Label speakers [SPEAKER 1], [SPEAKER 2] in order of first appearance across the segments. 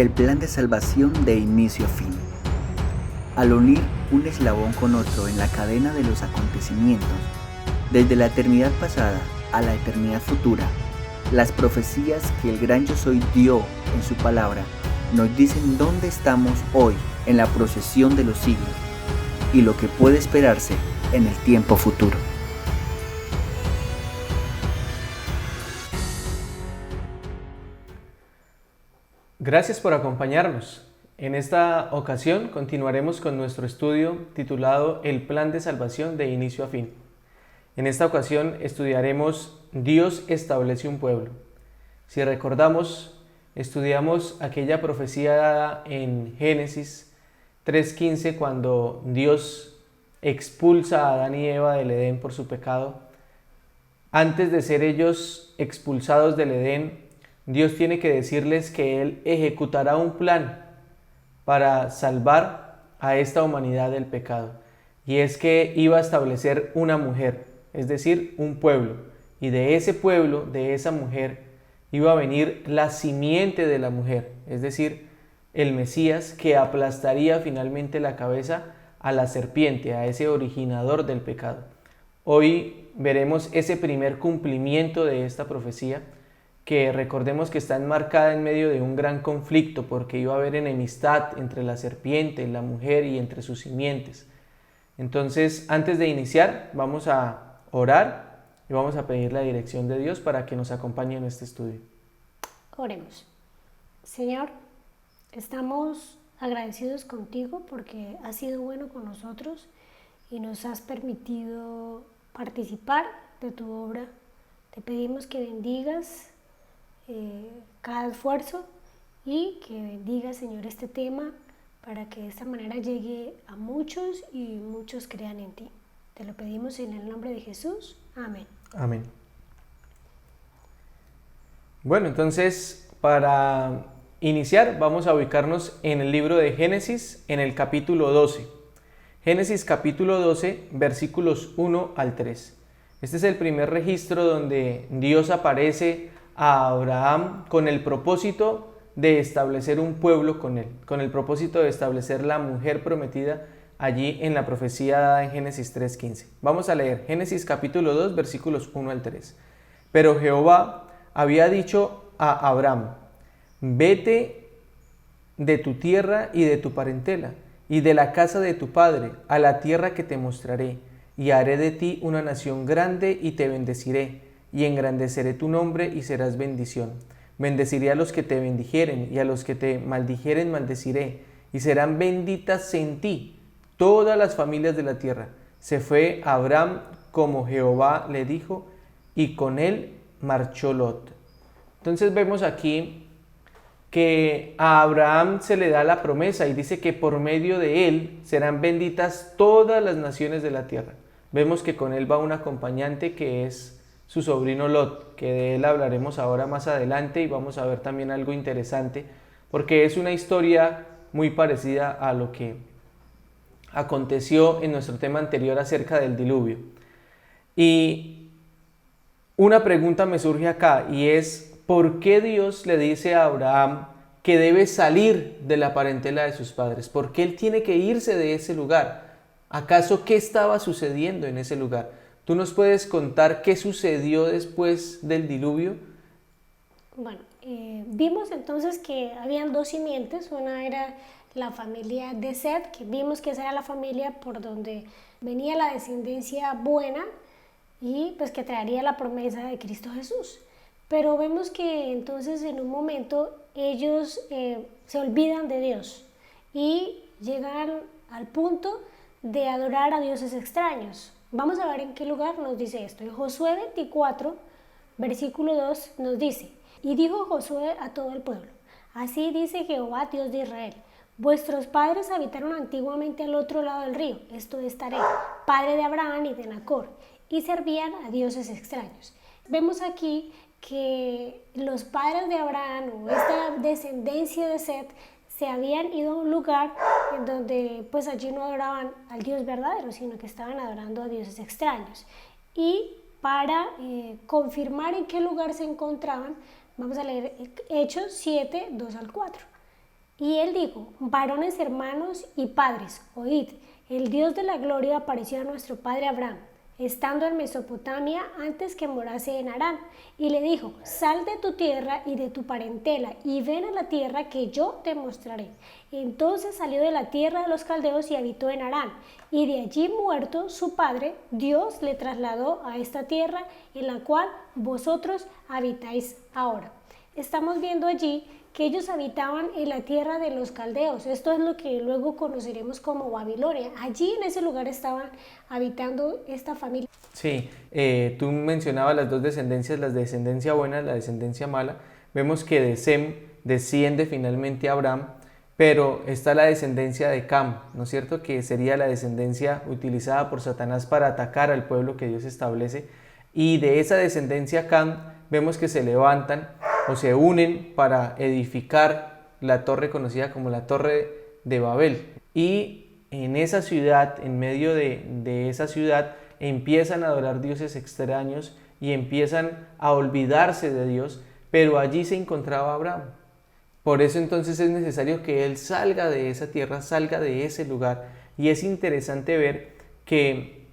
[SPEAKER 1] el plan de salvación de inicio a fin. Al unir un eslabón con otro en la cadena de los acontecimientos, desde la eternidad pasada a la eternidad futura, las profecías que el gran Yo Soy dio en su palabra nos dicen dónde estamos hoy en la procesión de los siglos y lo que puede esperarse en el tiempo futuro.
[SPEAKER 2] Gracias por acompañarnos. En esta ocasión continuaremos con nuestro estudio titulado El plan de salvación de inicio a fin. En esta ocasión estudiaremos Dios establece un pueblo. Si recordamos, estudiamos aquella profecía dada en Génesis 3:15 cuando Dios expulsa a Adán y Eva del Edén por su pecado. Antes de ser ellos expulsados del Edén, Dios tiene que decirles que Él ejecutará un plan para salvar a esta humanidad del pecado. Y es que iba a establecer una mujer, es decir, un pueblo. Y de ese pueblo, de esa mujer, iba a venir la simiente de la mujer, es decir, el Mesías que aplastaría finalmente la cabeza a la serpiente, a ese originador del pecado. Hoy veremos ese primer cumplimiento de esta profecía, que recordemos que está enmarcada en medio de un gran conflicto porque iba a haber enemistad entre la serpiente, la mujer y entre sus simientes. Entonces, antes de iniciar, vamos a orar y vamos a pedir la dirección de Dios para que nos acompañe en este estudio.
[SPEAKER 3] Oremos. Señor, estamos agradecidos contigo porque has sido bueno con nosotros y nos has permitido participar de tu obra. Te pedimos que bendigas cada esfuerzo y que bendiga, Señor, este tema para que de esta manera llegue a muchos y muchos crean en ti. Te lo pedimos en el nombre de Jesús. Amén.
[SPEAKER 2] Amén. Bueno, entonces para iniciar vamos a ubicarnos en el libro de Génesis, en el capítulo 12. Génesis capítulo 12, versículos 1 al 3. Este es el primer registro donde Dios aparece a Abraham con el propósito de establecer un pueblo con él, con el propósito de establecer la mujer prometida allí en la profecía dada en Génesis 3:15. Vamos a leer Génesis capítulo 2, versículos 1 al 3. Pero Jehová había dicho a Abraham: vete de tu tierra y de tu parentela y de la casa de tu padre a la tierra que te mostraré, y haré de ti una nación grande y te bendeciré, y engrandeceré tu nombre y serás bendición. Bendeciré a los que te bendijeren, y a los que te maldijeren maldeciré, y serán benditas en ti todas las familias de la tierra. Se fue Abraham como Jehová le dijo, y con él marchó Lot. Entonces vemos aquí que a Abraham se le da la promesa y dice que por medio de él serán benditas todas las naciones de la tierra. Vemos que con él va un acompañante que es su sobrino Lot, que de él hablaremos ahora más adelante y vamos a ver también algo interesante, porque es una historia muy parecida a lo que aconteció en nuestro tema anterior acerca del diluvio. Y una pregunta me surge acá y es, ¿por qué Dios le dice a Abraham que debe salir de la parentela de sus padres? ¿Por qué él tiene que irse de ese lugar? ¿Acaso qué estaba sucediendo en ese lugar? ¿Tú nos puedes contar qué sucedió después del diluvio?
[SPEAKER 3] Bueno, vimos entonces que habían dos simientes. Una era la familia de Set, que vimos que esa era la familia por donde venía la descendencia buena y pues que traería la promesa de Cristo Jesús. Pero vemos que entonces en un momento ellos se olvidan de Dios y llegan al punto de adorar a dioses extraños. Vamos a ver en qué lugar nos dice esto. En Josué 24, versículo 2 nos dice: y dijo Josué a todo el pueblo: así dice Jehová, Dios de Israel: vuestros padres habitaron antiguamente al otro lado del río, esto es Taré, padre de Abraham y de Nacor, y servían a dioses extraños. Vemos aquí que los padres de Abraham o esta descendencia de Set se habían ido a un lugar en donde pues allí no adoraban al Dios verdadero, sino que estaban adorando a dioses extraños. Y para confirmar en qué lugar se encontraban, vamos a leer Hechos 7, 2 al 4. Y él dijo: varones hermanos y padres, oíd, el Dios de la gloria apareció a nuestro padre Abraham, estando en Mesopotamia antes que morase en Harán, y le dijo: sal de tu tierra y de tu parentela, y ven a la tierra que yo te mostraré. Entonces salió de la tierra de los caldeos y habitó en Harán, y de allí muerto su padre, Dios le trasladó a esta tierra en la cual vosotros habitáis ahora. Estamos viendo allí que ellos habitaban en la tierra de los caldeos. Esto es lo que luego conoceremos como Babilonia. Allí en ese lugar estaban habitando esta familia.
[SPEAKER 2] Sí, tú mencionabas las dos descendencias, la descendencia buena, la descendencia mala. Vemos que de Sem desciende finalmente Abraham, pero está la descendencia de Cam, ¿no es cierto? Que sería la descendencia utilizada por Satanás para atacar al pueblo que Dios establece. Y de esa descendencia Cam vemos que se levantan o se unen para edificar la torre conocida como la Torre de Babel. Y en esa ciudad, en medio de esa ciudad, empiezan a adorar dioses extraños y empiezan a olvidarse de Dios, pero allí se encontraba Abraham. Por eso entonces es necesario que él salga de esa tierra, salga de ese lugar. Y es interesante ver que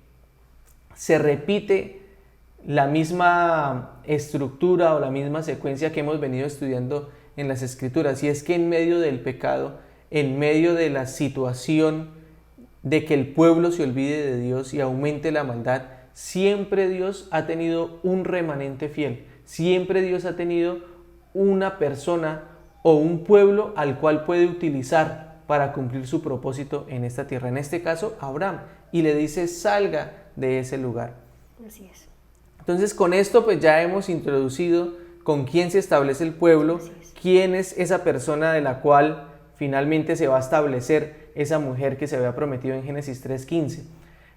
[SPEAKER 2] se repite la misma estructura o la misma secuencia que hemos venido estudiando en las Escrituras, y es que en medio del pecado, en medio de la situación de que el pueblo se olvide de Dios y aumente la maldad, siempre Dios ha tenido un remanente fiel, siempre Dios ha tenido una persona o un pueblo al cual puede utilizar para cumplir su propósito en esta tierra, en este caso Abraham, y le dice: salga de ese lugar.
[SPEAKER 3] Así es.
[SPEAKER 2] Entonces con esto pues ya hemos introducido con quién se establece el pueblo, quién es esa persona de la cual finalmente se va a establecer esa mujer que se había prometido en Génesis 3:15.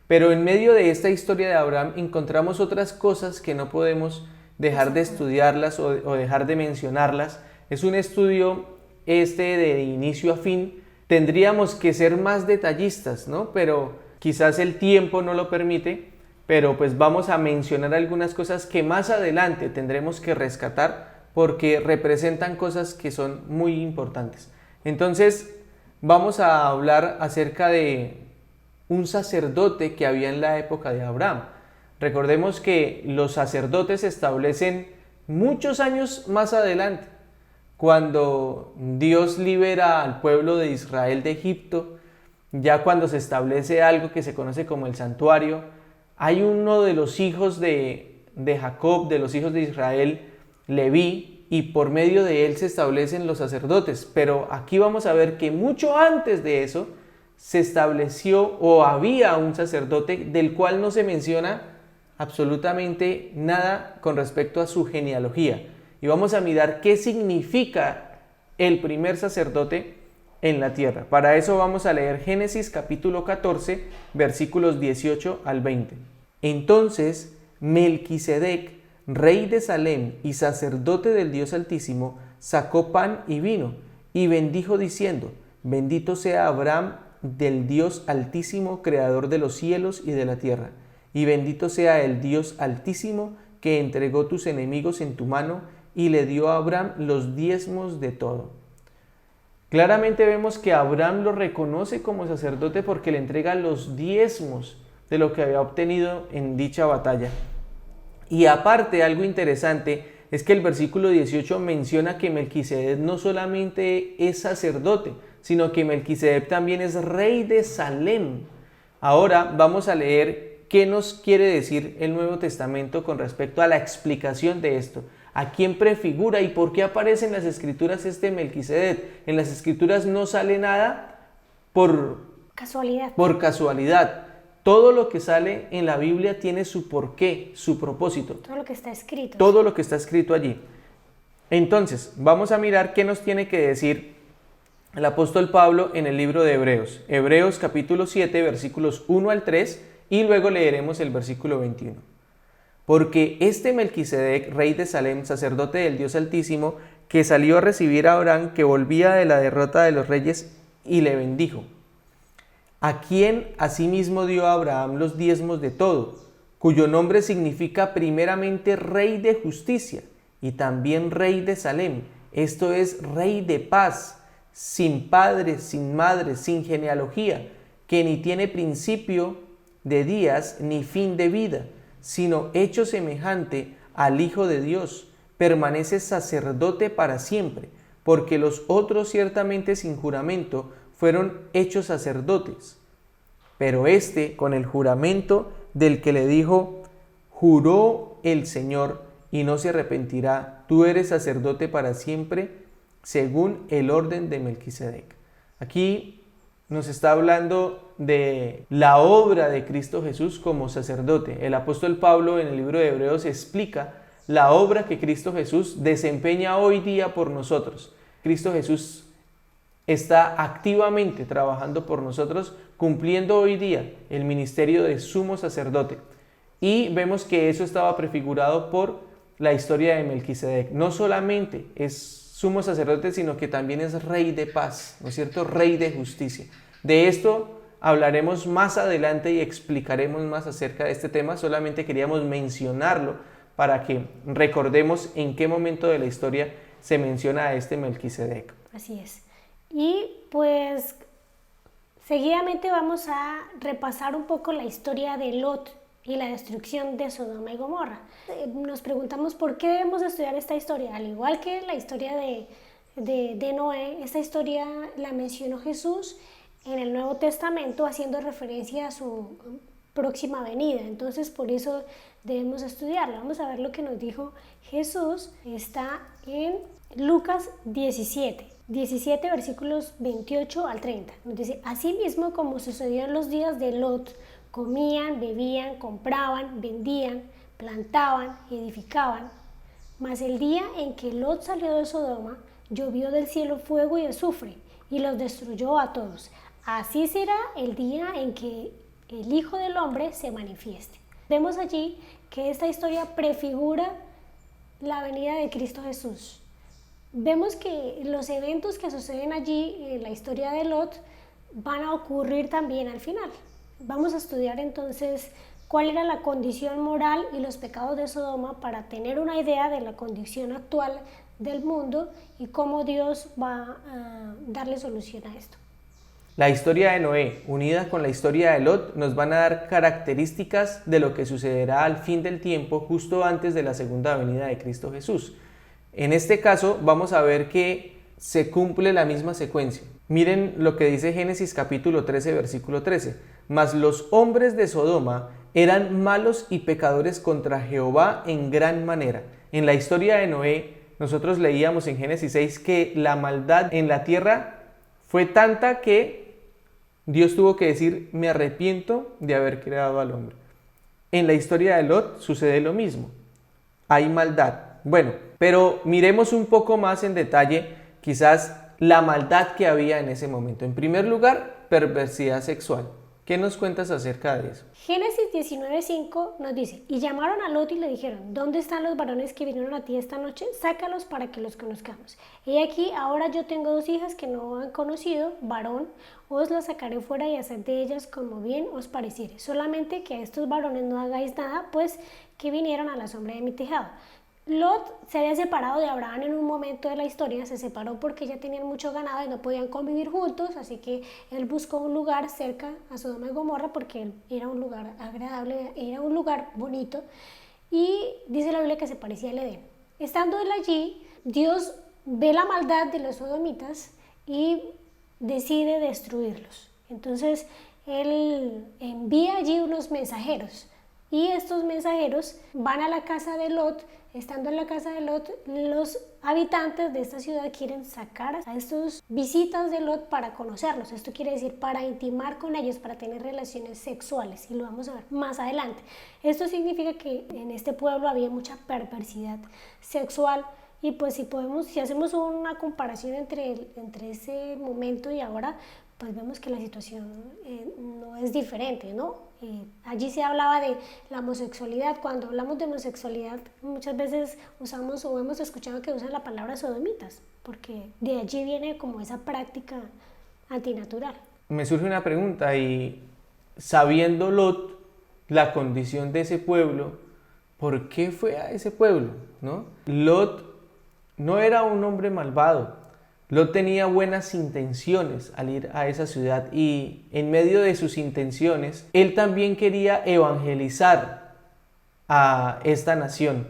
[SPEAKER 2] Pero en medio de esta historia de Abraham encontramos otras cosas que no podemos dejar de estudiarlas o dejar de mencionarlas. Es un estudio de inicio a fin. Tendríamos que ser más detallistas, ¿no? Pero quizás el tiempo no lo permite. Pero pues vamos a mencionar algunas cosas que más adelante tendremos que rescatar porque representan cosas que son muy importantes. Entonces vamos a hablar acerca de un sacerdote que había en la época de Abraham. Recordemos que los sacerdotes se establecen muchos años más adelante, cuando Dios libera al pueblo de Israel de Egipto, ya cuando se establece algo que se conoce como el santuario. Hay uno de los hijos de Jacob, de los hijos de Israel, Leví, y por medio de él se establecen los sacerdotes. Pero aquí vamos a ver que mucho antes de eso se estableció o había un sacerdote del cual no se menciona absolutamente nada con respecto a su genealogía. Y vamos a mirar qué significa el primer sacerdote en la tierra. Para eso vamos a leer Génesis capítulo 14, versículos 18 al 20. Entonces Melquisedec, rey de Salem y sacerdote del Dios Altísimo, sacó pan y vino y bendijo diciendo: bendito sea Abraham del Dios Altísimo, creador de los cielos y de la tierra, y bendito sea el Dios Altísimo que entregó tus enemigos en tu mano y le dio a Abraham los diezmos de todo. Claramente vemos que Abraham lo reconoce como sacerdote porque le entrega los diezmos de lo que había obtenido en dicha batalla. Y aparte, algo interesante es que el versículo 18 menciona que Melquisedec no solamente es sacerdote, sino que Melquisedec también es rey de Salem. Ahora vamos a leer qué nos quiere decir el Nuevo Testamento con respecto a la explicación de esto. ¿A quién prefigura y por qué aparece en las Escrituras este Melquisedec? En las Escrituras no sale nada por casualidad. Todo lo que sale en la Biblia tiene su porqué, su propósito.
[SPEAKER 3] Todo lo que está escrito.
[SPEAKER 2] Todo lo que está escrito allí. Entonces, vamos a mirar qué nos tiene que decir el apóstol Pablo en el libro de Hebreos. Hebreos capítulo 7, versículos 1 al 3, y luego leeremos el versículo 21. Porque este Melquisedec, rey de Salem, sacerdote del Dios Altísimo, que salió a recibir a Abraham, que volvía de la derrota de los reyes, y le bendijo, a quien asimismo dio a Abraham los diezmos de todo, cuyo nombre significa primeramente rey de justicia, y también rey de Salem, esto es rey de paz, sin padre, sin madre, sin genealogía, que ni tiene principio de días ni fin de vida, sino hecho semejante al Hijo de Dios, permanece sacerdote para siempre, porque los otros ciertamente sin juramento fueron hechos sacerdotes. Pero éste con el juramento del que le dijo, juró el Señor y no se arrepentirá, tú eres sacerdote para siempre, según el orden de Melquisedec. Aquí nos está hablando de la obra de Cristo Jesús como sacerdote. El apóstol Pablo en el libro de Hebreos explica la obra que Cristo Jesús desempeña hoy día por nosotros. Cristo Jesús está activamente trabajando por nosotros, cumpliendo hoy día el ministerio de sumo sacerdote. Y vemos que eso estaba prefigurado por la historia de Melquisedec. No solamente es sumo sacerdote, sino que también es rey de paz, ¿no es cierto? Rey de justicia. De esto hablaremos más adelante y explicaremos más acerca de este tema. Solamente queríamos mencionarlo para que recordemos en qué momento de la historia se menciona a este Melquisedec.
[SPEAKER 3] Así es. Y pues seguidamente vamos a repasar un poco la historia de Lot y la destrucción de Sodoma y Gomorra. Nos preguntamos por qué debemos estudiar esta historia. Al igual que la historia de Noé, esta historia la mencionó Jesús en el Nuevo Testamento haciendo referencia a su próxima venida. Entonces por eso debemos estudiarla. Vamos a ver lo que nos dijo Jesús. Está en Lucas 17 versículos 28 al 30. Nos dice, asimismo como sucedió en los días de Lot, comían, bebían, compraban, vendían, plantaban, edificaban. Mas el día en que Lot salió de Sodoma, llovió del cielo fuego y azufre, y los destruyó a todos. Así será el día en que el Hijo del Hombre se manifieste. Vemos allí que esta historia prefigura la venida de Cristo Jesús. Vemos que los eventos que suceden allí en la historia de Lot van a ocurrir también al final. Vamos a estudiar entonces cuál era la condición moral y los pecados de Sodoma para tener una idea de la condición actual del mundo y cómo Dios va a darle solución a esto.
[SPEAKER 2] La historia de Noé, unida con la historia de Lot, nos van a dar características de lo que sucederá al fin del tiempo, justo antes de la segunda venida de Cristo Jesús. En este caso, vamos a ver que se cumple la misma secuencia. Miren lo que dice Génesis capítulo 13, versículo 13. Mas los hombres de Sodoma eran malos y pecadores contra Jehová en gran manera. En la historia de Noé, nosotros leíamos en Génesis 6 que la maldad en la tierra fue tanta que Dios tuvo que decir, me arrepiento de haber creado al hombre. En la historia de Lot sucede lo mismo. Hay maldad. Bueno, pero miremos un poco más en detalle quizás la maldad que había en ese momento. En primer lugar, perversidad sexual. ¿Qué nos cuentas acerca de eso?
[SPEAKER 3] Génesis 19:5 nos dice, y llamaron a Lot y le dijeron, ¿dónde están los varones que vinieron a ti esta noche? Sácalos para que los conozcamos. He aquí, ahora yo tengo 2 hijas que no han conocido, varón, os las sacaré fuera y haced de ellas como bien os pareciere. Solamente que a estos varones no hagáis nada, pues que vinieron a la sombra de mi tejado. Lot se había separado de Abraham en un momento de la historia, se separó porque ya tenían mucho ganado y no podían convivir juntos, así que él buscó un lugar cerca a Sodoma y Gomorra porque era un lugar agradable, era un lugar bonito y dice la Biblia que se parecía al Edén. Estando él allí, Dios ve la maldad de los sodomitas y decide destruirlos. Entonces él envía allí unos mensajeros y estos mensajeros van a la casa de Lot. Estando en la casa de Lot, los habitantes de esta ciudad quieren sacar a estos visitas de Lot para conocerlos. Esto quiere decir para intimar con ellos, para tener relaciones sexuales, y lo vamos a ver más adelante. Esto significa que en este pueblo había mucha perversidad sexual, y pues si hacemos una comparación entre ese momento y ahora, pues vemos que la situación no es diferente, ¿no? Allí se hablaba de la homosexualidad. Cuando hablamos de homosexualidad, muchas veces usamos o hemos escuchado que usan la palabra sodomitas, porque de allí viene como esa práctica antinatural.
[SPEAKER 2] Me surge una pregunta, y sabiendo Lot la condición de ese pueblo, ¿por qué fue a ese pueblo? ¿No? Lot no era un hombre malvado, Lot tenía buenas intenciones al ir a esa ciudad y en medio de sus intenciones, él también quería evangelizar a esta nación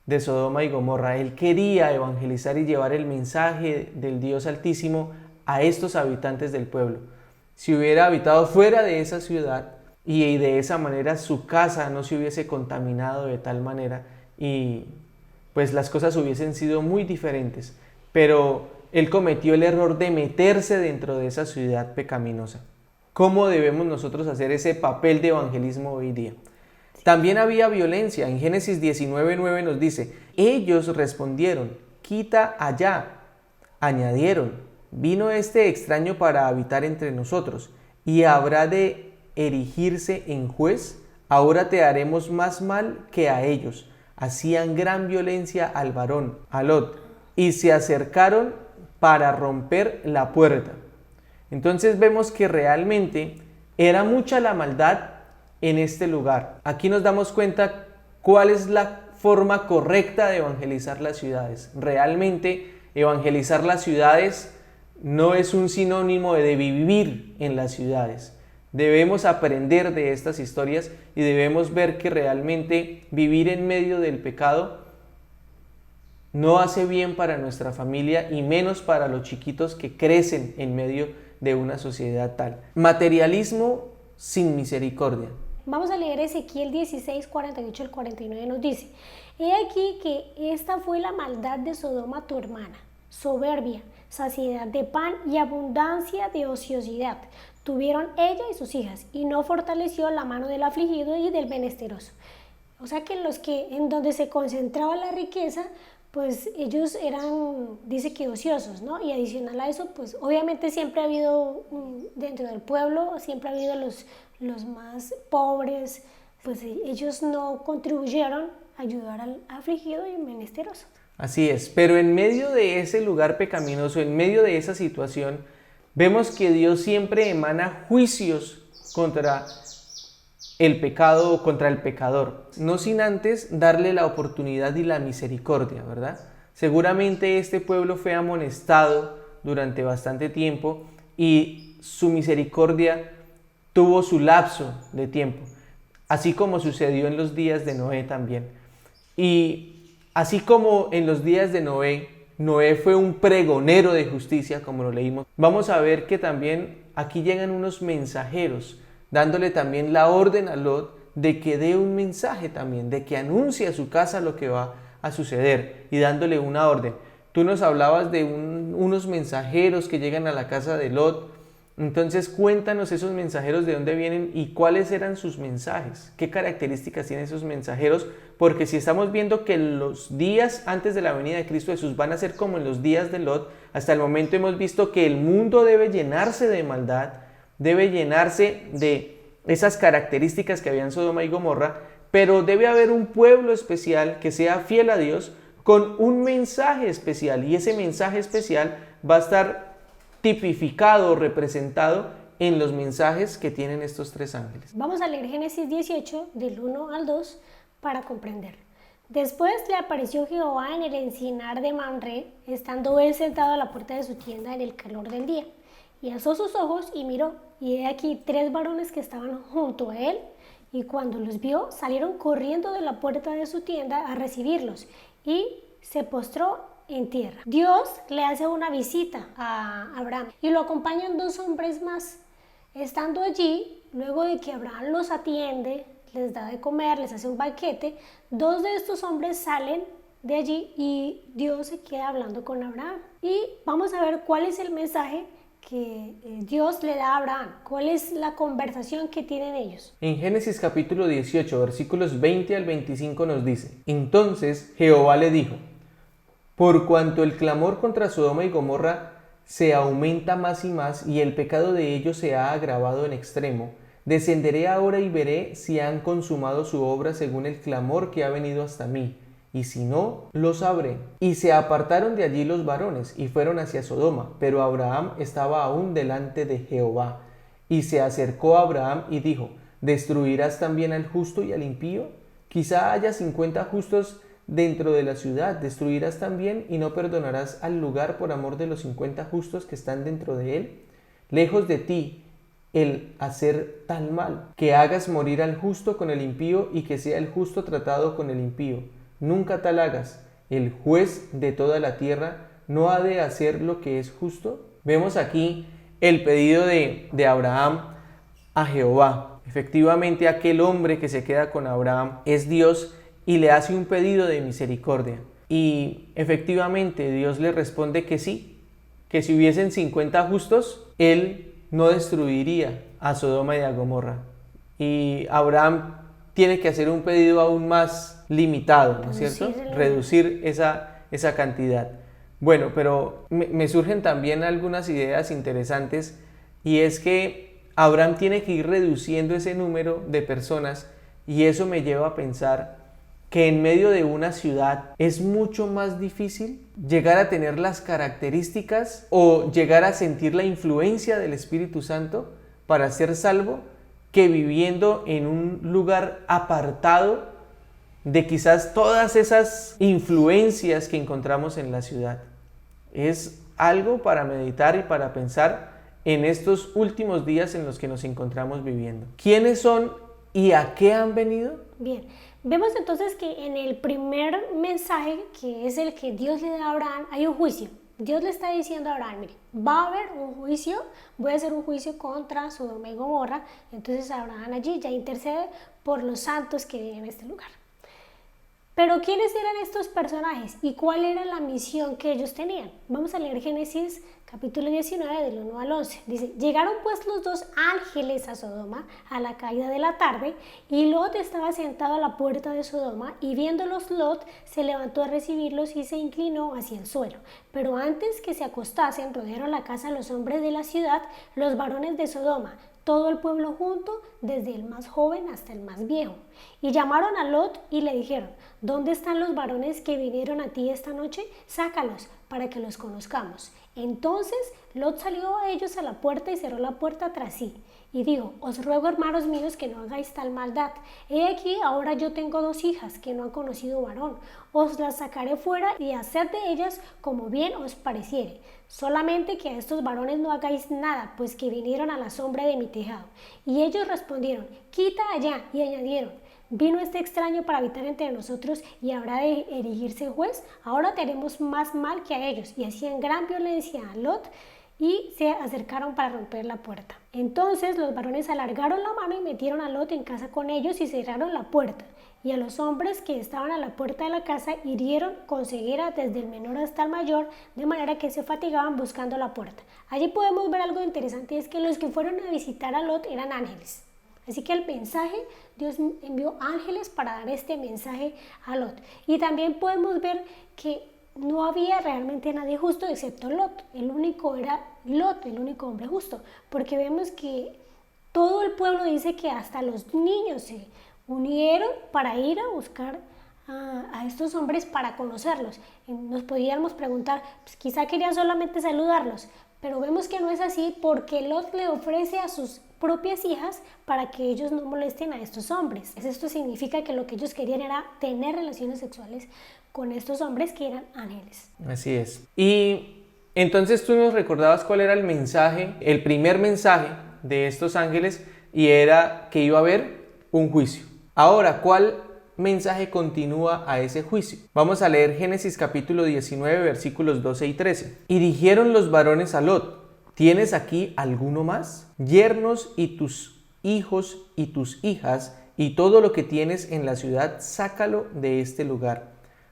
[SPEAKER 2] de Sodoma y Gomorra. Él quería evangelizar y llevar el mensaje del Dios Altísimo a estos habitantes del pueblo. Si hubiera habitado fuera de esa ciudad y de esa manera su casa no se hubiese contaminado de tal manera y pues las cosas hubiesen sido muy diferentes. Pero él cometió el error de meterse dentro de esa ciudad pecaminosa. ¿Cómo debemos nosotros hacer ese papel de evangelismo hoy día? También había violencia. En Génesis 19:9 nos dice: ellos respondieron, quita allá. Añadieron, vino este extraño para habitar entre nosotros, y habrá de erigirse en juez. Ahora te haremos más mal que a ellos. Hacían gran violencia al varón, a Lot, y se acercaron para romper la puerta. Entonces vemos que realmente era mucha la maldad en este lugar. Aquí nos damos cuenta cuál es la forma correcta de evangelizar las ciudades. Realmente evangelizar las ciudades no es un sinónimo de vivir en las ciudades. Debemos aprender de estas historias y debemos ver que realmente vivir en medio del pecado no hace bien para nuestra familia y menos para los chiquitos que crecen en medio de una sociedad tal. Materialismo sin misericordia.
[SPEAKER 3] Vamos a leer Ezequiel 16, 48 al 49, nos dice: he aquí que esta fue la maldad de Sodoma tu hermana, soberbia, saciedad de pan y abundancia de ociosidad tuvieron ella y sus hijas, y no fortaleció la mano del afligido y del menesteroso. O sea que en donde se concentraba la riqueza, pues ellos eran, dice que ociosos, ¿no? Y adicional a eso, pues obviamente siempre ha habido dentro del pueblo, siempre ha habido los más pobres, pues ellos no contribuyeron a ayudar al afligido y menesteroso.
[SPEAKER 2] Así es, pero en medio de ese lugar pecaminoso, en medio de esa situación, vemos que Dios siempre emana juicios contra el pecado o contra el pecador, no sin antes darle la oportunidad y la misericordia, ¿verdad? Seguramente este pueblo fue amonestado durante bastante tiempo y su misericordia tuvo su lapso de tiempo, así como sucedió en los días de Noé también. Y así como en los días de Noé fue un pregonero de justicia, como lo leímos, vamos a ver que también aquí llegan unos mensajeros, dándole también la orden a Lot de que dé un mensaje también, de que anuncie a su casa lo que va a suceder y dándole una orden. Tú nos hablabas de unos mensajeros que llegan a la casa de Lot. Entonces cuéntanos esos mensajeros, de dónde vienen y cuáles eran sus mensajes, qué características tienen esos mensajeros, porque si estamos viendo que los días antes de la venida de Cristo Jesús van a ser como en los días de Lot, hasta el momento hemos visto que el mundo debe llenarse de maldad, debe llenarse de esas características que había en Sodoma y Gomorra, pero debe haber un pueblo especial que sea fiel a Dios con un mensaje especial, y ese mensaje especial va a estar tipificado, representado en los mensajes que tienen estos tres ángeles.
[SPEAKER 3] Vamos a leer Génesis 18, del 1 al 2, para comprender. Después le apareció Jehová en el encinar de Mamre, estando él sentado a la puerta de su tienda en el calor del día. Y alzó sus ojos y miró, y he aquí 3 varones que estaban junto a él, y cuando los vio, salieron corriendo de la puerta de su tienda a recibirlos, y se postró en tierra. Dios le hace una visita a Abraham, y lo acompañan 2 hombres más. Estando allí, luego de que Abraham los atiende, les da de comer, les hace un banquete, 2 de estos hombres salen de allí y Dios se queda hablando con Abraham. Y vamos a ver cuál es el mensaje que Dios le da a Abraham, cuál es la conversación que tienen ellos.
[SPEAKER 2] En Génesis capítulo 18, versículos 20 al 25 nos dice: Entonces Jehová le dijo: Por cuanto el clamor contra Sodoma y Gomorra se aumenta más y más, y el pecado de ellos se ha agravado en extremo, descenderé ahora y veré si han consumado su obra según el clamor que ha venido hasta mí, y si no, lo sabré. Y se apartaron de allí los varones, y fueron hacia Sodoma, pero Abraham estaba aún delante de Jehová. Y se acercó a Abraham y dijo: ¿Destruirás también al justo y al impío? Quizá haya 50 justos dentro de la ciudad, destruirás también y no perdonarás al lugar por amor de los 50 justos que están dentro de él. Lejos de ti el hacer tal mal, que hagas morir al justo con el impío y que sea el justo tratado con el impío. Nunca tal hagas. El juez de toda la tierra no ha de hacer lo que es justo. Vemos aquí el pedido de Abraham a Jehová. Efectivamente, aquel hombre que se queda con Abraham es Dios y le hace un pedido de misericordia. Y efectivamente Dios le responde que sí, que si hubiesen 50 justos, él no destruiría a Sodoma y a Gomorra. Y Abraham tiene que hacer un pedido aún más limitado, ¿no es cierto? Reducir esa cantidad. Bueno, pero me surgen también algunas ideas interesantes, y es que Abraham tiene que ir reduciendo ese número de personas, y eso me lleva a pensar que en medio de una ciudad es mucho más difícil llegar a tener las características o llegar a sentir la influencia del Espíritu Santo para ser salvo, que viviendo en un lugar apartado de quizás todas esas influencias que encontramos en la ciudad. Es algo para meditar y para pensar en estos últimos días en los que nos encontramos viviendo. ¿Quiénes son y a qué han venido?
[SPEAKER 3] Bien, vemos entonces que en el primer mensaje, que es el que Dios le da a Abraham, hay un juicio. Dios le está diciendo a Abraham, mire, va a haber un juicio, voy a hacer un juicio contra Sodoma y Gomorra. Entonces Abraham allí ya intercede por los santos que viven en este lugar. Pero ¿quiénes eran estos personajes y cuál era la misión que ellos tenían? Vamos a leer Génesis capítulo 19 del 1 al 11. Dice, llegaron pues los dos ángeles a Sodoma a la caída de la tarde, y Lot estaba sentado a la puerta de Sodoma, y viéndolos Lot se levantó a recibirlos y se inclinó hacia el suelo. Pero antes que se acostasen, rodearon la casa los hombres de la ciudad, los varones de Sodoma, todo el pueblo junto, desde el más joven hasta el más viejo. Y llamaron a Lot y le dijeron, ¿dónde están los varones que vinieron a ti esta noche? Sácalos para que los conozcamos. Entonces Lot salió a ellos a la puerta y cerró la puerta tras sí. Y dijo, os ruego, hermanos míos, que no hagáis tal maldad. He aquí, ahora yo tengo 2 hijas que no han conocido varón. Os las sacaré fuera y haced de ellas como bien os pareciere. Solamente que a estos varones no hagáis nada, pues que vinieron a la sombra de mi tejado. Y ellos respondieron, quita allá. Y añadieron, vino este extraño para habitar entre nosotros y habrá de erigirse juez. Ahora tenemos más mal que a ellos. Y hacían gran violencia a Lot y se acercaron para romper la puerta. Entonces los varones alargaron la mano y metieron a Lot en casa con ellos y cerraron la puerta. Y a los hombres que estaban a la puerta de la casa hirieron con ceguera desde el menor hasta el mayor, de manera que se fatigaban buscando la puerta. Allí podemos ver algo interesante, es que los que fueron a visitar a Lot eran ángeles. Así que el mensaje, Dios envió ángeles para dar este mensaje a Lot. Y también podemos ver que no había realmente nadie justo excepto Lot. El único era Lot, el único hombre justo. Porque vemos que todo el pueblo dice que hasta los niños se unieron para ir a buscar a estos hombres para conocerlos. Nos podíamos preguntar, pues quizá querían solamente saludarlos, pero vemos que no es así, porque Lot le ofrece a sus propias hijas para que ellos no molesten a estos hombres. Esto significa que lo que ellos querían era tener relaciones sexuales con estos hombres que eran ángeles.
[SPEAKER 2] Así es. Y entonces tú nos recordabas cuál era el mensaje, el primer mensaje de estos ángeles, y era que iba a haber un juicio. Ahora, ¿cuál mensaje continúa a ese juicio? Vamos a leer Génesis capítulo 19, versículos 12 y 13. Y dijeron los varones a Lot, ¿tienes aquí alguno más? Yernos y tus hijos y tus hijas y todo lo que tienes en la ciudad, sácalo de este lugar,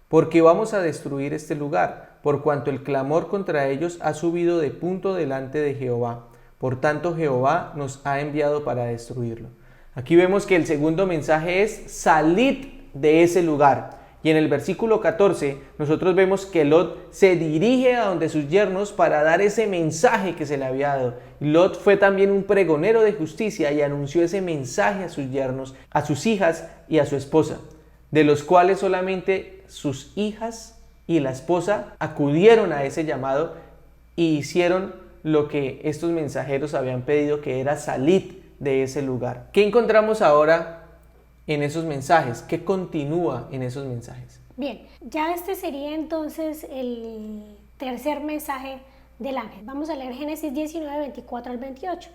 [SPEAKER 2] porque vamos a destruir este lugar, por cuanto el clamor contra ellos ha subido de punto delante de Jehová. Por tanto, Jehová nos ha enviado para destruirlo. Aquí vemos que el segundo mensaje es salid de ese lugar. Y en el versículo 14 nosotros vemos que Lot se dirige a donde sus yernos para dar ese mensaje que se le había dado. Lot fue también un pregonero de justicia y anunció ese mensaje a sus yernos, a sus hijas y a su esposa, de los cuales solamente sus hijas y la esposa acudieron a ese llamado y hicieron lo que estos mensajeros habían pedido, que era salid de ese lugar. ¿Qué encontramos ahora en esos mensajes? ¿Qué continúa en esos mensajes?
[SPEAKER 3] Bien, ya este sería entonces el tercer mensaje del ángel. Vamos a leer Génesis 19, 24 al 28.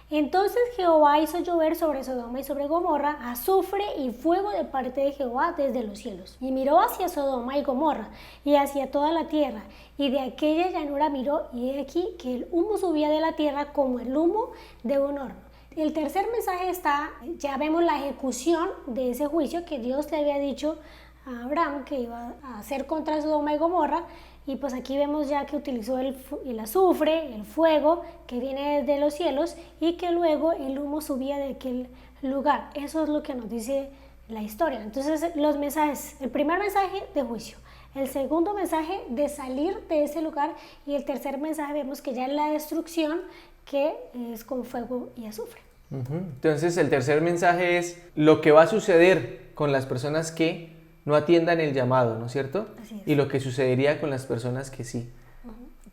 [SPEAKER 3] Entonces Jehová hizo llover sobre Sodoma y sobre Gomorra azufre y fuego de parte de Jehová desde los cielos. Y miró hacia Sodoma y Gomorra y hacia toda la tierra, y de aquella llanura miró, y he aquí que el humo subía de la tierra como el humo de un horno. El tercer mensaje está, ya vemos la ejecución de ese juicio que Dios le había dicho a Abraham que iba a hacer contra Sodoma y Gomorra, y pues aquí vemos ya que utilizó el azufre, el fuego que viene desde los cielos, y que luego el humo subía de aquel lugar. Eso es lo que nos dice la historia. Entonces los mensajes, el primer mensaje de juicio, el segundo mensaje de salir de ese lugar, y el tercer mensaje vemos que ya es la destrucción, que es con fuego y azufre.
[SPEAKER 2] Entonces el tercer mensaje es lo que va a suceder con las personas que no atiendan el llamado, ¿no es cierto?
[SPEAKER 3] Así es.
[SPEAKER 2] Y lo que sucedería con las personas que sí,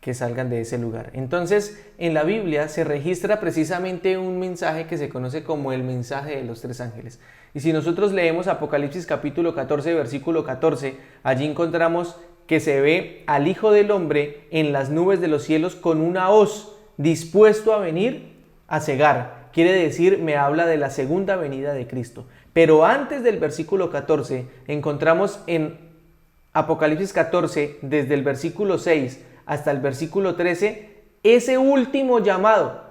[SPEAKER 2] que salgan de ese lugar. Entonces, en la Biblia se registra precisamente un mensaje que se conoce como el mensaje de los tres ángeles. Y si nosotros leemos Apocalipsis capítulo 14, versículo 14, allí encontramos que se ve al Hijo del Hombre en las nubes de los cielos con una hoz, dispuesto a venir a cegar. Quiere decir, me habla de la segunda venida de Cristo. Pero antes del versículo 14, encontramos en Apocalipsis 14, desde el versículo 6 hasta el versículo 13, ese último llamado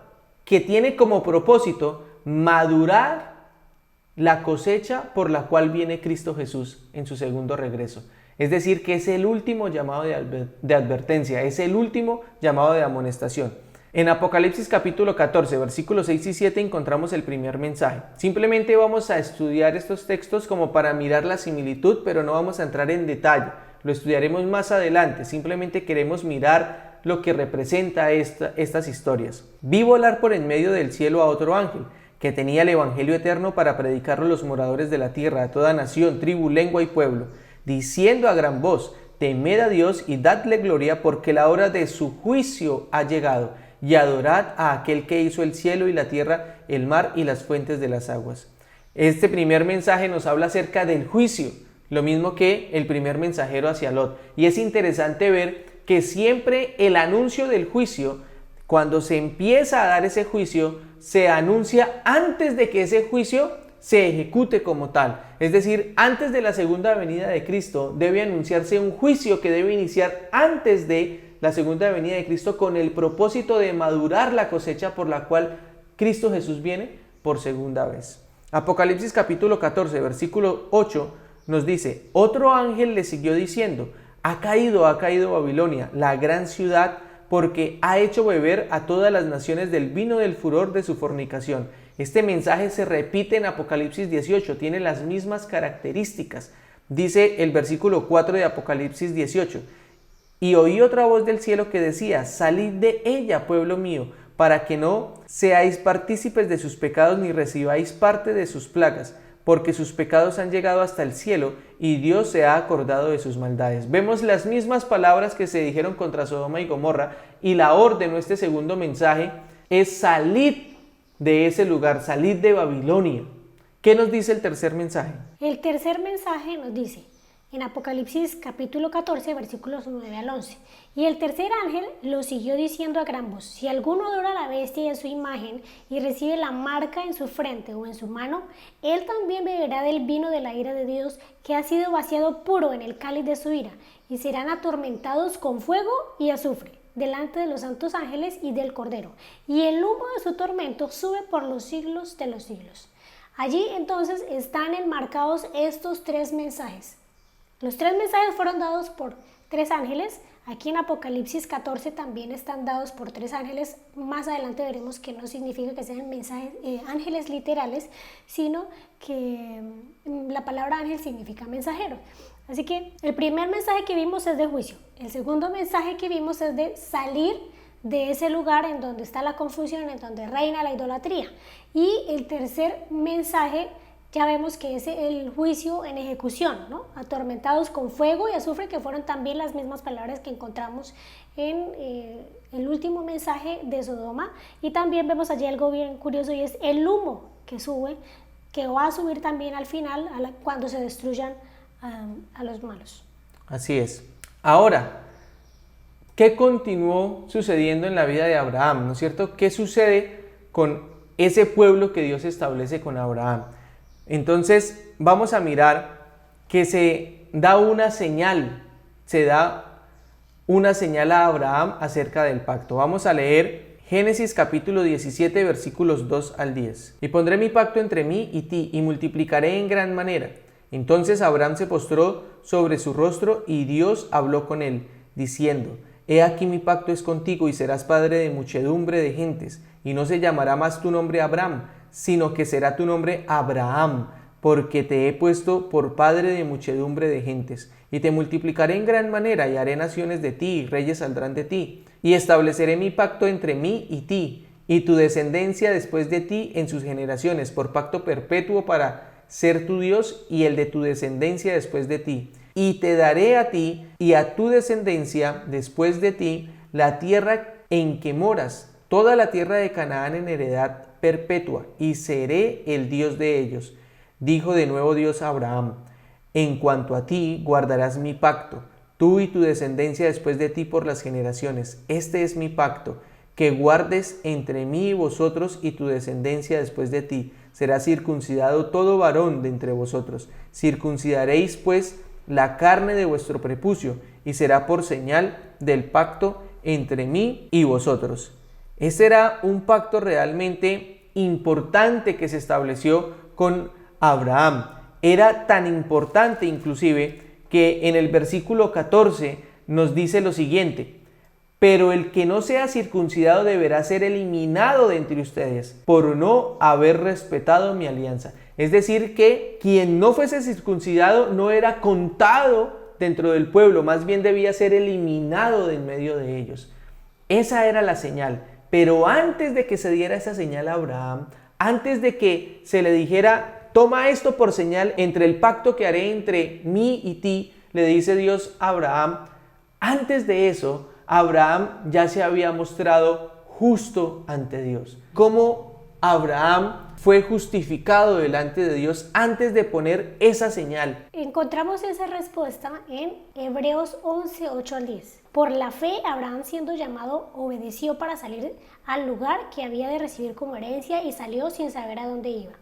[SPEAKER 2] que tiene como propósito madurar la cosecha por la cual viene Cristo Jesús en su segundo regreso. Es decir, que es el último llamado de advertencia, es el último llamado de amonestación. En Apocalipsis capítulo 14, versículos 6 y 7 encontramos el primer mensaje. Simplemente vamos a estudiar estos textos como para mirar la similitud, pero no vamos a entrar en detalle. Lo estudiaremos más adelante. Simplemente queremos mirar lo que representa estas historias. Vi volar por en medio del cielo a otro ángel, que tenía el evangelio eterno para predicarlo a los moradores de la tierra, a toda nación, tribu, lengua y pueblo, diciendo a gran voz: temed a Dios y dadle gloria, porque la hora de su juicio ha llegado. Y adorad a aquel que hizo el cielo y la tierra, el mar y las fuentes de las aguas. Este primer mensaje nos habla acerca del juicio, lo mismo que el primer mensajero hacia Lot. Y es interesante ver que siempre el anuncio del juicio, cuando se empieza a dar ese juicio, se anuncia antes de que ese juicio se ejecute como tal. Es decir, antes de la segunda venida de Cristo debe anunciarse un juicio que debe iniciar antes de la segunda venida de Cristo, con el propósito de madurar la cosecha por la cual Cristo Jesús viene por segunda vez. Apocalipsis capítulo 14, versículo 8 nos dice: otro ángel le siguió diciendo: ha caído Babilonia, la gran ciudad, porque ha hecho beber a todas las naciones del vino del furor de su fornicación. Este mensaje se repite en Apocalipsis 18, tiene las mismas características. Dice el versículo 4 de Apocalipsis 18: y oí otra voz del cielo que decía: salid de ella, pueblo mío, para que no seáis partícipes de sus pecados ni recibáis parte de sus plagas, porque sus pecados han llegado hasta el cielo y Dios se ha acordado de sus maldades. Vemos las mismas palabras que se dijeron contra Sodoma y Gomorra, y la orden de este segundo mensaje es: salid de ese lugar, salid de Babilonia. ¿Qué nos dice el tercer mensaje?
[SPEAKER 3] El tercer mensaje nos dice en Apocalipsis capítulo 14, versículos 9 al 11. Y el tercer ángel lo siguió diciendo a gran voz: si alguno adora a la bestia y a su imagen y recibe la marca en su frente o en su mano, él también beberá del vino de la ira de Dios, que ha sido vaciado puro en el cáliz de su ira, y serán atormentados con fuego y azufre delante de los santos ángeles y del Cordero, y el humo de su tormento sube por los siglos de los siglos. Allí entonces están enmarcados estos tres mensajes. Los tres mensajes fueron dados por tres ángeles. Aquí en Apocalipsis 14 también están dados por tres ángeles. Más adelante veremos que no significa que sean mensajes, ángeles literales, sino que la palabra ángel significa mensajero. Así que el primer mensaje que vimos es de juicio. El segundo mensaje que vimos es de salir de ese lugar en donde está la confusión, en donde reina la idolatría. Y el tercer mensaje, ya vemos que es el juicio en ejecución, ¿no? Atormentados con fuego y azufre, que fueron también las mismas palabras que encontramos en el último mensaje de Sodoma. Y también vemos allí algo bien curioso, y es el humo que sube, que va a subir también al final, cuando se destruyan a los malos.
[SPEAKER 2] Así es. Ahora, ¿qué continuó sucediendo en la vida de Abraham? ¿No es cierto? ¿Qué sucede con ese pueblo que Dios establece con Abraham? Entonces, vamos a mirar que se da una señal a Abraham acerca del pacto. Vamos a leer Génesis capítulo 17, versículos 2 al 10. Y pondré mi pacto entre mí y ti, y multiplicaré en gran manera. Entonces Abraham se postró sobre su rostro, y Dios habló con él, diciendo: He aquí mi pacto es contigo, y serás padre de muchedumbre de gentes, y no se llamará más tu nombre Abraham, sino que será tu nombre Abraham, porque te he puesto por padre de muchedumbre de gentes. Y te multiplicaré en gran manera, y haré naciones de ti, y reyes saldrán de ti. Y estableceré mi pacto entre mí y ti, y tu descendencia después de ti en sus generaciones, por pacto perpetuo para ser tu Dios, y el de tu descendencia después de ti. Y te daré a ti y a tu descendencia después de ti la tierra en que moras, toda la tierra de Canaán en heredad perpetua, y seré el Dios de ellos. Dijo de nuevo Dios a Abraham: En cuanto a ti, guardarás mi pacto, tú y tu descendencia después de ti por las generaciones. Este es mi pacto, que guardes entre mí y vosotros y tu descendencia después de ti. Será circuncidado todo varón de entre vosotros. Circuncidaréis pues la carne de vuestro prepucio, y será por señal del pacto entre mí y vosotros. Este era un pacto realmente importante que se estableció con Abraham. Era tan importante inclusive que en el versículo 14 nos dice lo siguiente: pero el que no sea circuncidado deberá ser eliminado de entre ustedes por no haber respetado mi alianza. Es decir, que quien no fuese circuncidado no era contado dentro del pueblo, más bien debía ser eliminado de en medio de ellos. Esa era la señal. Pero antes de que se diera esa señal a Abraham, antes de que se le dijera: toma esto por señal entre el pacto que haré entre mí y ti, le dice Dios a Abraham, antes de eso, Abraham ya se había mostrado justo ante Dios. ¿Cómo Abraham fue justificado delante de Dios antes de poner esa señal?
[SPEAKER 3] Encontramos esa respuesta en Hebreos 11, 8 al 10. Por la fe, Abraham, siendo llamado, obedeció para salir al lugar que había de recibir como herencia, y salió sin saber a dónde iba.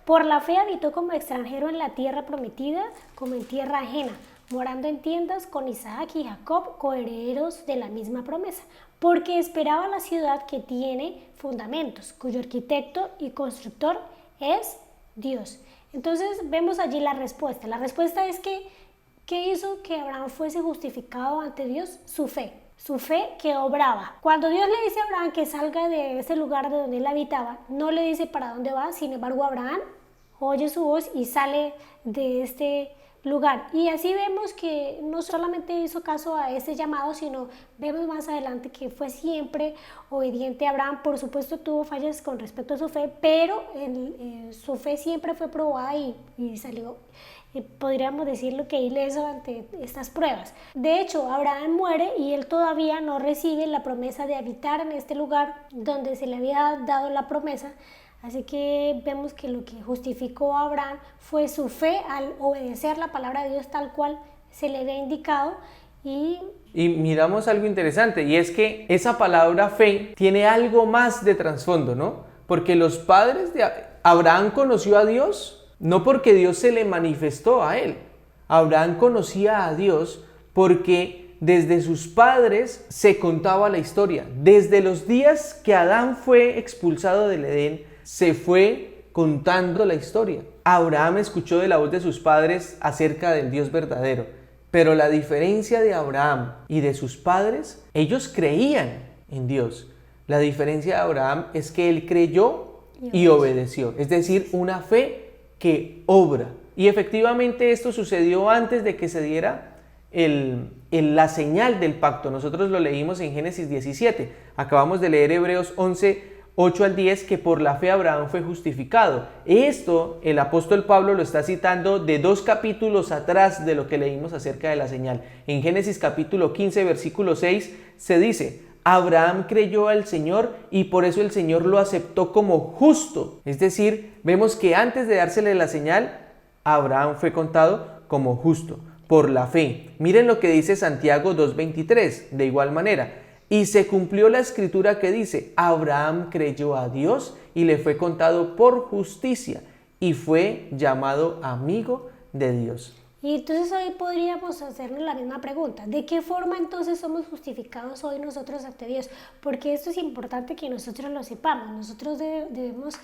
[SPEAKER 3] Por la fe habitó como extranjero en la tierra prometida, como en tierra ajena, morando en tiendas con Isaac y Jacob, coherederos de la misma promesa, porque esperaba la ciudad que tiene fundamentos, cuyo arquitecto y constructor es Dios. Entonces vemos allí la respuesta. La respuesta es que, ¿qué hizo que Abraham fuese justificado ante Dios? Su fe que obraba. Cuando Dios le dice a Abraham que salga de ese lugar de donde él habitaba, no le dice para dónde va. Sin embargo, Abraham oye su voz y sale de este lugar. Y así vemos que no solamente hizo caso a ese llamado, sino vemos más adelante que fue siempre obediente a Abraham. Por supuesto tuvo fallas con respecto a su fe, pero su fe siempre fue probada y salió, podríamos decirlo, que ileso ante estas pruebas. De hecho, Abraham muere y él todavía no recibe la promesa de habitar en este lugar donde se le había dado la promesa. Así que vemos que lo que justificó a Abraham fue su fe al obedecer la palabra de Dios tal cual se le había indicado. Y
[SPEAKER 2] miramos algo interesante, y es que esa palabra fe tiene algo más de trasfondo, ¿no? Porque los padres de Abraham conoció a Dios no porque Dios se le manifestó a él. Abraham conocía a Dios porque desde sus padres se contaba la historia. Desde los días que Adán fue expulsado del Edén, se fue contando la historia. Abraham escuchó de la voz de sus padres acerca del Dios verdadero, pero la diferencia de Abraham y de sus padres, ellos creían en Dios. La diferencia de Abraham es que él creyó y obedeció, es decir, una fe que obra. Y efectivamente esto sucedió antes de que se diera la señal del pacto. Nosotros lo leímos en Génesis 17, acabamos de leer Hebreos 11, 8 al 10, que por la fe Abraham fue justificado. Esto el apóstol Pablo lo está citando de 2 capítulos atrás de lo que leímos acerca de la señal. En Génesis capítulo 15, versículo 6 se dice: Abraham creyó al Señor y por eso el Señor lo aceptó como justo. Es decir, vemos que antes de dársele la señal, Abraham fue contado como justo. por la fe. Miren lo que dice Santiago 2:23, de igual manera. Y se cumplió la escritura que dice, Abraham creyó a Dios y le fue contado por justicia y fue llamado amigo de Dios.
[SPEAKER 3] Y entonces hoy podríamos hacernos la misma pregunta. ¿De qué forma entonces somos justificados hoy nosotros ante Dios? Porque esto es importante que nosotros lo sepamos. Nosotros debemos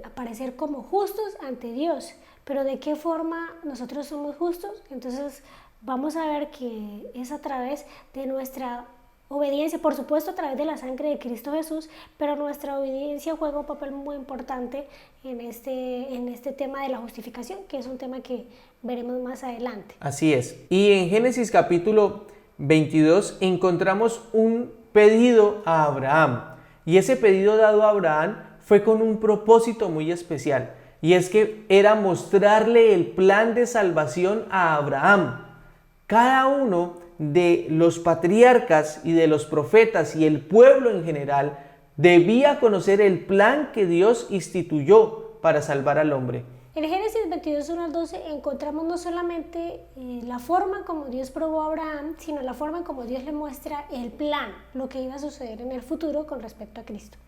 [SPEAKER 3] aparecer como justos ante Dios. Pero ¿de qué forma nosotros somos justos? Entonces vamos a ver que es a través de nuestra obediencia, por supuesto a través de la sangre de Cristo Jesús, pero nuestra obediencia juega un papel muy importante en este tema de la justificación, que es un tema que veremos más adelante.
[SPEAKER 2] Así es. Y en Génesis capítulo 22 encontramos un pedido a Abraham. Y ese pedido dado a Abraham fue con un propósito muy especial. Y es que era mostrarle el plan de salvación a Abraham. Cada uno de los patriarcas y de los profetas y el pueblo en general debía conocer el plan que Dios instituyó para salvar al hombre.
[SPEAKER 3] En Génesis 22, 1 al 12 encontramos no solamente la forma como Dios probó a Abraham, sino la forma como Dios le muestra el plan, lo que iba a suceder en el futuro con respecto a Cristo.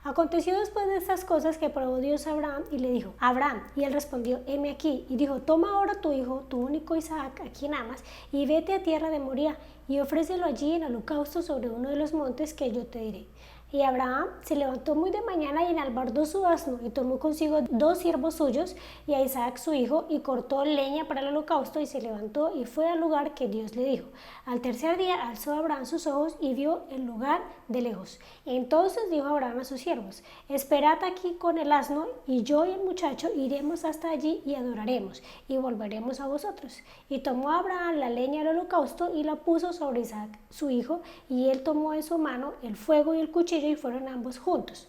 [SPEAKER 3] Aconteció después de estas cosas que probó Dios a Abraham y le dijo, Abraham, y él respondió, heme aquí, y dijo, toma ahora tu hijo, tu único Isaac, a quien amas, y vete a tierra de Moría, y ofrécelo allí en holocausto sobre uno de los montes que yo te diré. Y Abraham se levantó muy de mañana y enalbardó su asno, y tomó consigo 2 siervos suyos, y a Isaac su hijo, y cortó leña para el holocausto, y se levantó y fue al lugar que Dios le dijo. Al tercer día alzó Abraham sus ojos y vio el lugar de lejos. Entonces dijo Abraham a sus siervos, esperad aquí con el asno, y yo y el muchacho iremos hasta allí y adoraremos, y volveremos a vosotros. Y tomó Abraham la leña del holocausto y la puso sobre Isaac su hijo, y él tomó en su mano el fuego y el cuchillo, y fueron ambos juntos.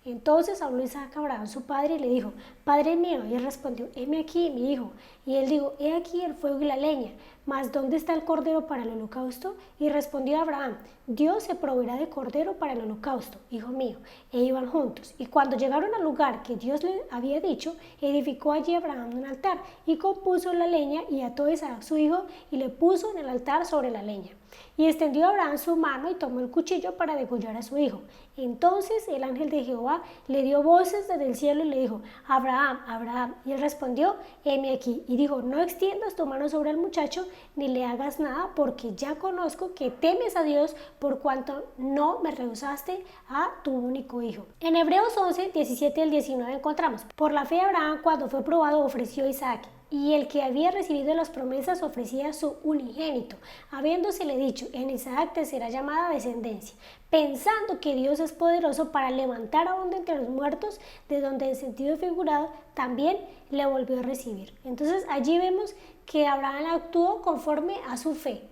[SPEAKER 3] Entonces habló Isaac a Abraham su padre y le dijo, Padre mío, y él respondió, heme aquí mi hijo. Y él dijo, he aquí el fuego y la leña, mas ¿dónde está el cordero para el holocausto? Y respondió Abraham, Dios se proveerá de cordero para el holocausto, hijo mío. E iban juntos. Y cuando llegaron al lugar que Dios le había dicho, edificó allí Abraham un altar, y compuso la leña, y ató a Isaac su hijo, y le puso en el altar sobre la leña. Y extendió Abraham su mano y tomó el cuchillo para degollar a su hijo. Entonces el ángel de Jehová le dio voces desde el cielo y le dijo, Abraham, Abraham. Y él respondió, heme aquí. Y dijo, no extiendas tu mano sobre el muchacho, ni le hagas nada, porque ya conozco que temes a Dios, por cuanto no me rehusaste a tu único hijo. En Hebreos 11, 17 al 19 encontramos, por la fe Abraham, cuando fue probado, ofreció a Isaac. Y el que había recibido las promesas ofrecía su unigénito, habiéndosele dicho, en Isaac te será llamada descendencia, pensando que Dios es poderoso para levantar aún de entre los muertos, de donde en sentido figurado también le volvió a recibir. Entonces allí vemos que Abraham actuó conforme a su fe.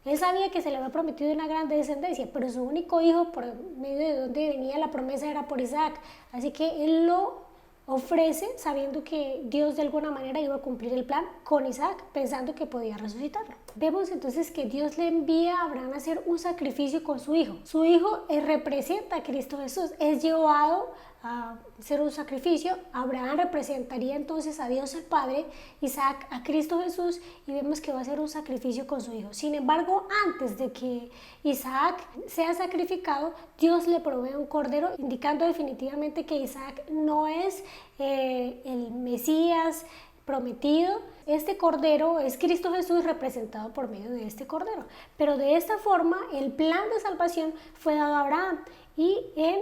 [SPEAKER 3] Él sabía que se le había prometido una gran descendencia, pero su único hijo, por medio de donde venía la promesa, era por Isaac. Así que él lo ofrece sabiendo que Dios de alguna manera iba a cumplir el plan con Isaac, pensando que podía resucitarlo. Vemos entonces que Dios le envía a Abraham a hacer un sacrificio con su hijo. Su hijo representa a Cristo Jesús, es llevado a hacer un sacrificio. Abraham representaría entonces a Dios el Padre, Isaac a Cristo Jesús, y vemos que va a hacer un sacrificio con su hijo. Sin embargo, antes de que Isaac sea sacrificado, Dios le provee un cordero, indicando definitivamente que Isaac no es el Mesías prometido. Este cordero es Cristo Jesús representado por medio de este cordero. Pero de esta forma el plan de salvación fue dado a Abraham, y en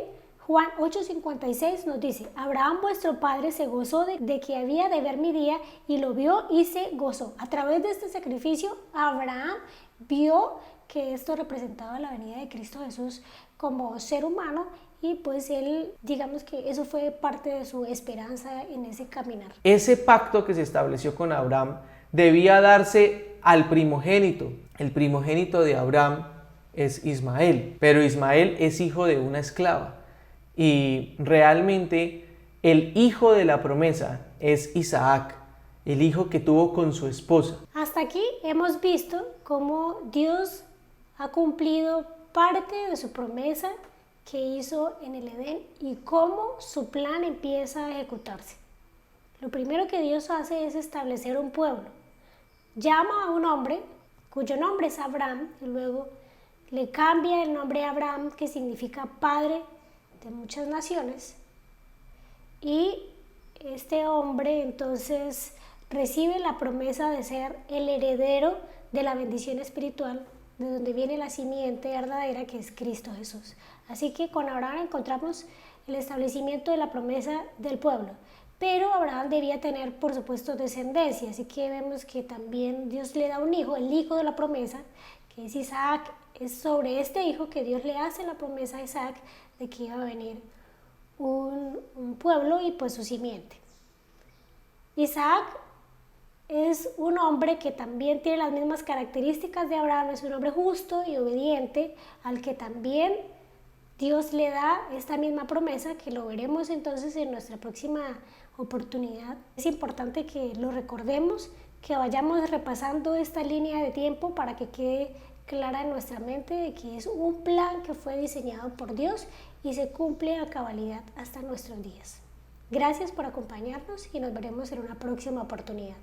[SPEAKER 3] Juan 8:56 nos dice, Abraham vuestro padre se gozó de que había de ver mi día, y lo vio y se gozó. A través de este sacrificio Abraham vio que esto representaba la venida de Cristo Jesús como ser humano, y pues él, digamos que eso fue parte de su esperanza en ese caminar.
[SPEAKER 2] Ese pacto que se estableció con Abraham debía darse al primogénito. El primogénito de Abraham es Ismael, pero Ismael es hijo de una esclava. Y realmente el hijo de la promesa es Isaac, el hijo que tuvo con su esposa.
[SPEAKER 3] Hasta aquí hemos visto cómo Dios ha cumplido parte de su promesa que hizo en el Edén y cómo su plan empieza a ejecutarse. Lo primero que Dios hace es establecer un pueblo. llama a un hombre cuyo nombre es Abraham y luego le cambia el nombre a Abraham, que significa padre de muchas naciones, y este hombre entonces recibe la promesa de ser el heredero de la bendición espiritual, de donde viene la simiente verdadera, que es Cristo Jesús. Así que con Abraham encontramos el establecimiento de la promesa del pueblo, pero Abraham debía tener, por supuesto, descendencia, así que vemos que también Dios le da un hijo, el hijo de la promesa, que es Isaac. Es sobre este hijo que Dios le hace la promesa a Isaac de que iba a venir un pueblo y pues su simiente. Isaac es un hombre que también tiene las mismas características de Abraham, es un hombre justo y obediente, al que también Dios le da esta misma promesa, que lo veremos entonces en nuestra próxima oportunidad. Es importante que lo recordemos, que vayamos repasando esta línea de tiempo para que quede clara en nuestra mente de que es un plan que fue diseñado por Dios y se cumple a cabalidad hasta nuestros días. Gracias por acompañarnos y nos veremos en una próxima oportunidad.